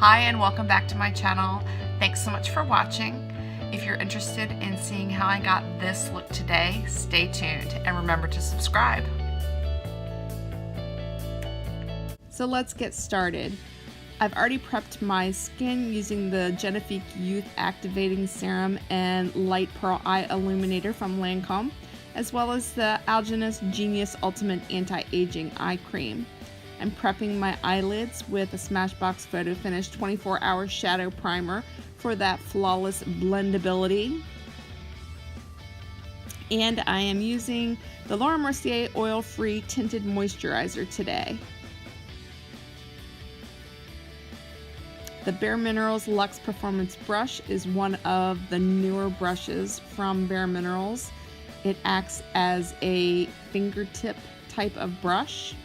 Hi and welcome back to my channel. Thanks so much for watching. If you're interested in seeing how I got this look today, stay tuned and remember to subscribe. So let's get started. I've already prepped my skin using the Genifique Youth Activating Serum and Light Pearl Eye Illuminator from Lancome, as well as the Algenist Genius Ultimate Anti-Aging Eye Cream. I'm prepping my eyelids with a Smashbox Photo Finish 24-hour Shadow Primer for that flawless blendability. And I am using the Laura Mercier Oil-Free Tinted Moisturizer today. The Bare Minerals Luxe Performance Brush is one of the newer brushes from Bare Minerals. It acts as a fingertip type of brush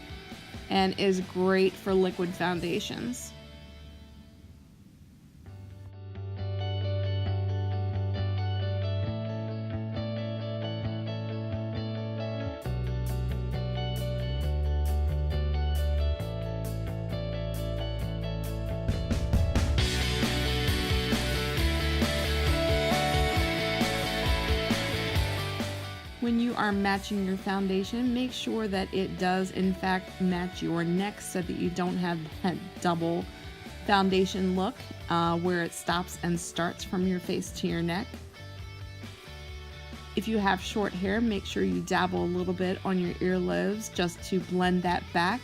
and is great for liquid foundations. When you are matching your foundation, make sure that it does in fact match your neck so that you don't have that double foundation look where it stops and starts from your face to your neck. If you have short hair, make sure you dabble a little bit on your earlobes just to blend that back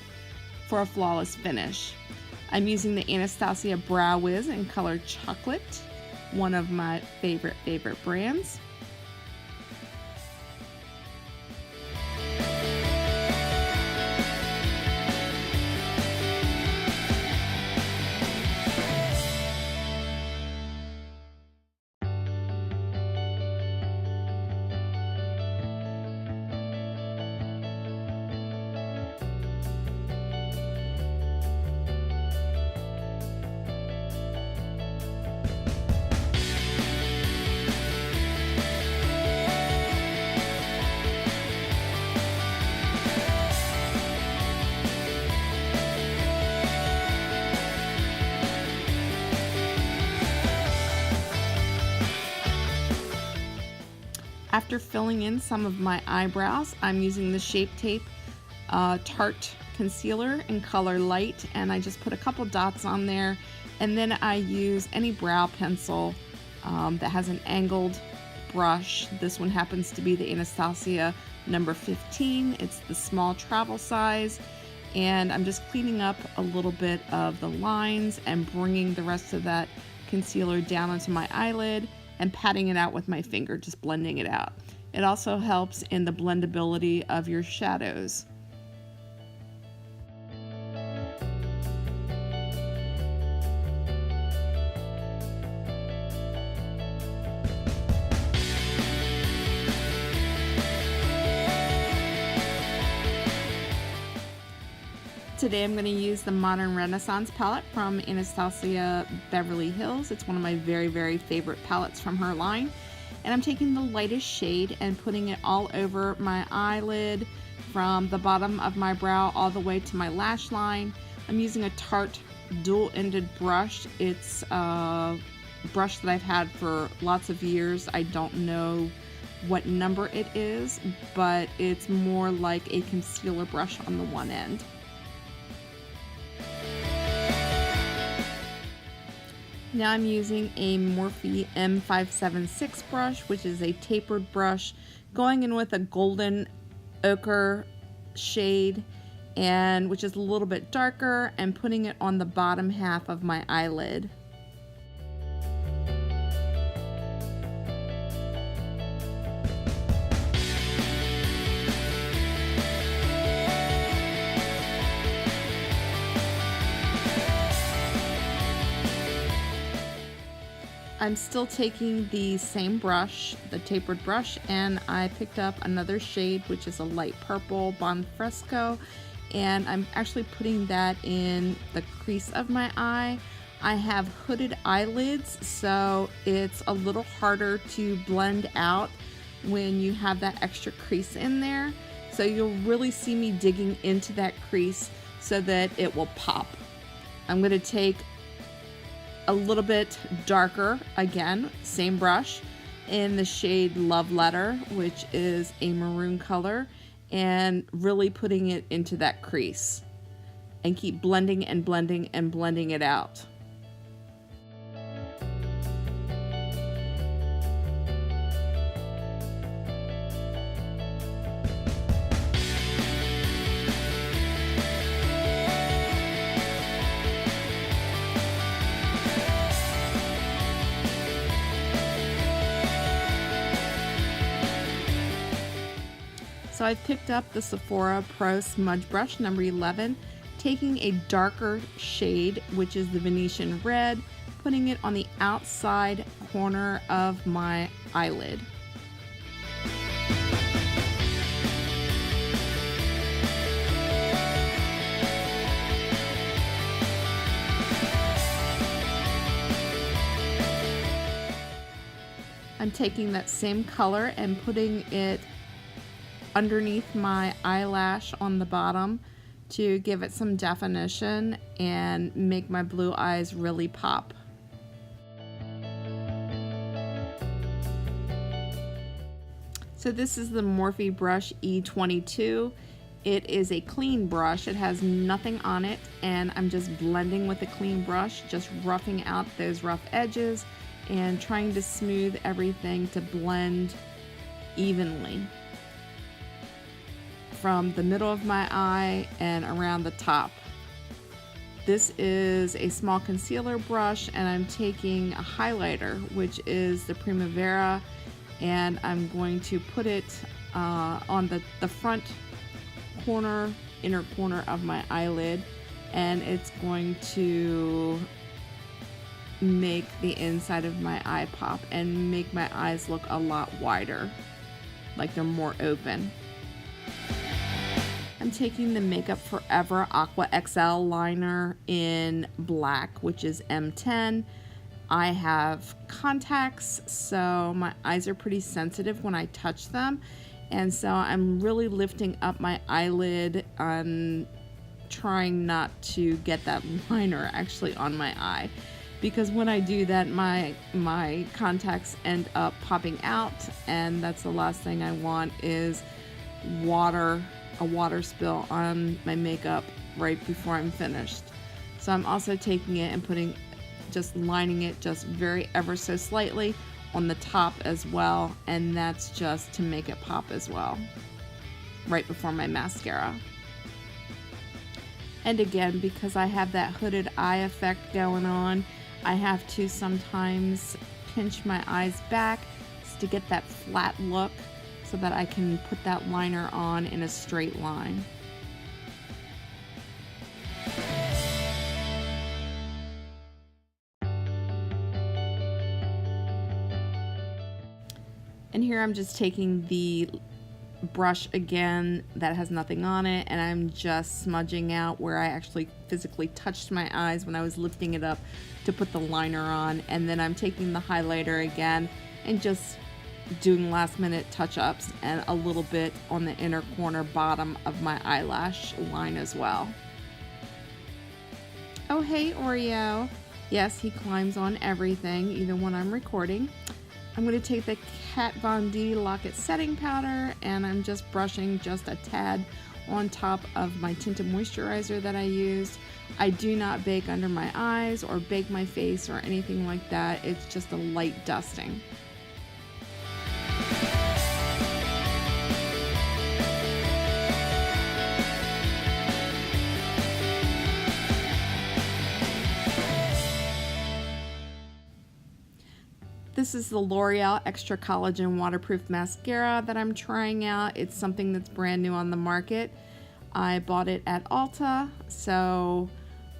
for a flawless finish. I'm using the Anastasia Brow Wiz in color Chocolate, one of my favorite brands. After filling in some of my eyebrows, I'm using the Shape Tape Tarte Concealer in color Light, and I just put a couple dots on there, and then I use any brow pencil that has an angled brush. This one happens to be the Anastasia number 15. It's the small travel size, and I'm just cleaning up a little bit of the lines and bringing the rest of that concealer down onto my eyelid and patting it out with my finger, just blending it out. It also helps in the blendability of your shadows. Today I'm going to use the Modern Renaissance palette from Anastasia Beverly Hills. It's one of my very favorite palettes from her line. And I'm taking the lightest shade and putting it all over my eyelid from the bottom of my brow all the way to my lash line. I'm using a Tarte dual-ended brush. It's a brush that I've had for lots of years. I don't know what number it is, but it's more like a concealer brush on the one end. Now I'm using a Morphe M576 brush, which is a tapered brush, going in with a golden ochre shade, and which is a little bit darker, and putting it on the bottom half of my eyelid. I'm still taking the same brush, the tapered brush, and I picked up another shade, which is a light purple, Bon Fresco, and I'm actually putting that in the crease of my eye. I have hooded eyelids, so it's a little harder to blend out when you have that extra crease in there. So you'll really see me digging into that crease so that it will pop. I'm going to take a little bit darker, again, same brush, in the shade Love Letter, which is a maroon color, and really putting it into that crease. And keep blending and blending and blending it out. So I've picked up the Sephora Pro Smudge Brush number 11, taking a darker shade, which is the Venetian Red, putting it on the outside corner of my eyelid. I'm taking that same color and putting it underneath my eyelash on the bottom to give it some definition and make my blue eyes really pop. So this is the Morphe Brush E22. It is a clean brush. It has nothing on it, and I'm just blending with a clean brush, just roughing out those rough edges and trying to smooth everything to blend evenly from the middle of my eye and around the top. This is a small concealer brush, and I'm taking a highlighter, which is the Primavera, and I'm going to put it on the front corner, inner corner of my eyelid, and it's going to make the inside of my eye pop and make my eyes look a lot wider, like they're more open. I'm taking the Makeup Forever Aqua XL liner in black, which is M10. I have contacts, so my eyes are pretty sensitive when I touch them, and so I'm really lifting up my eyelid and trying not to get that liner actually on my eye, because when I do that, my contacts end up popping out, and that's the last thing I want is a water spill on my makeup right before I'm finished. So I'm also taking it and just lining it just very ever so slightly on the top as well, and that's just to make it pop as well, right before my mascara. And again, because I have that hooded eye effect going on, I have to sometimes pinch my eyes back to get that flat look, so that I can put that liner on in a straight line. And here I'm just taking the brush again that has nothing on it, and I'm just smudging out where I actually physically touched my eyes when I was lifting it up to put the liner on, and then I'm taking the highlighter again and just doing last minute touch-ups and a little bit on the inner corner bottom of my eyelash line as well. Oh hey Oreo. Yes, he climbs on everything, even when I'm recording. I'm going to take the Kat Von D Lock-It Setting Powder, and I'm just brushing just a tad on top of my Tinted Moisturizer that I used. I do not bake under my eyes or bake my face or anything like that. It's just a light dusting. This is the L'Oreal Extra Collagen Waterproof Mascara that I'm trying out. It's something that's brand new on the market. I bought it at Ulta, so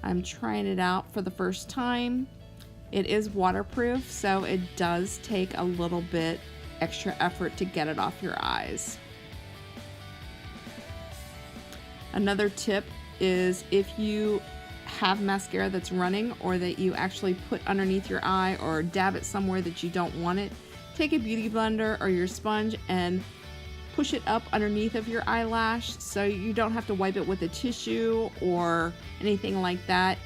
I'm trying it out for the first time. It is waterproof, so it does take a little bit extra effort to get it off your eyes. Another tip is if you have mascara that's running, or that you actually put underneath your eye or dab it somewhere that you don't want it, take a beauty blender or your sponge and push it up underneath of your eyelash so you don't have to wipe it with a tissue or anything like that.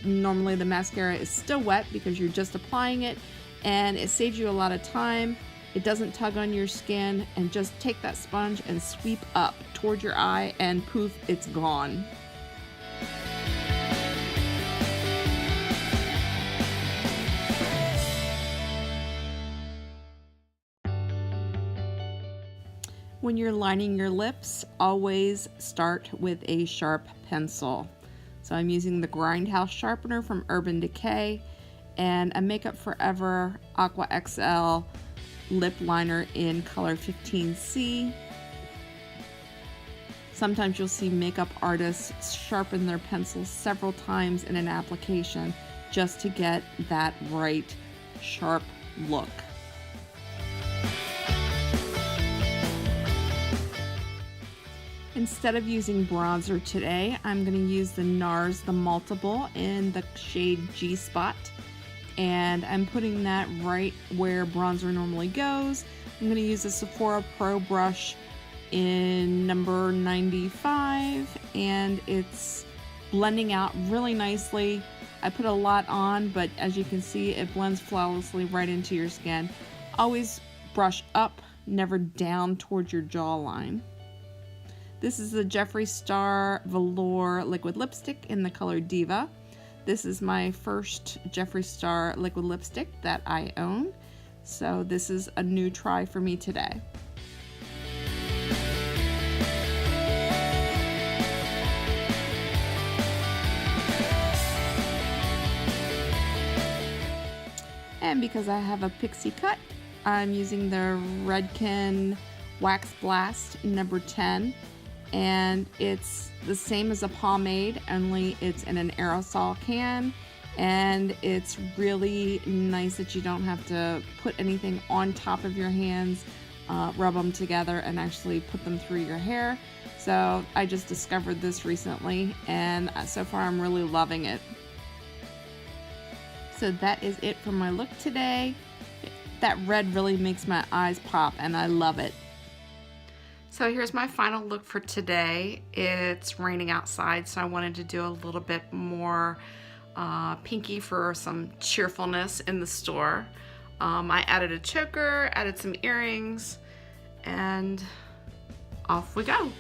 Normally the mascara is still wet because you're just applying it, and it saves you a lot of time. It doesn't tug on your skin, and just take that sponge and sweep up towards your eye and poof, it's gone. When you're lining your lips, always start with a sharp pencil. So I'm using the Grindhouse Sharpener from Urban Decay and a Makeup Forever Aqua XL lip liner in color 15C. Sometimes you'll see makeup artists sharpen their pencils several times in an application just to get that right sharp look. Instead of using bronzer today, I'm going to use the NARS The Multiple in the shade G Spot. And I'm putting that right where bronzer normally goes. I'm going to use a Sephora Pro brush in number 95, and it's blending out really nicely. I put a lot on, but as you can see, it blends flawlessly right into your skin. Always brush up, never down towards your jawline. This is the Jeffree Star Velour Liquid Lipstick in the color Diva. This is my first Jeffree Star liquid lipstick that I own, so this is a new try for me today. And because I have a pixie cut, I'm using the Redken Wax Blast number 10. And it's the same as a pomade, only it's in an aerosol can, and it's really nice that you don't have to put anything on top of your hands, rub them together and actually put them through your hair. So I just discovered this recently, and so far I'm really loving it. So that is it for my look today. That red really makes my eyes pop, and I love it. So here's my final look for today. It's raining outside, so I wanted to do a little bit more pinky for some cheerfulness in the store. I added a choker, added some earrings, and off we go.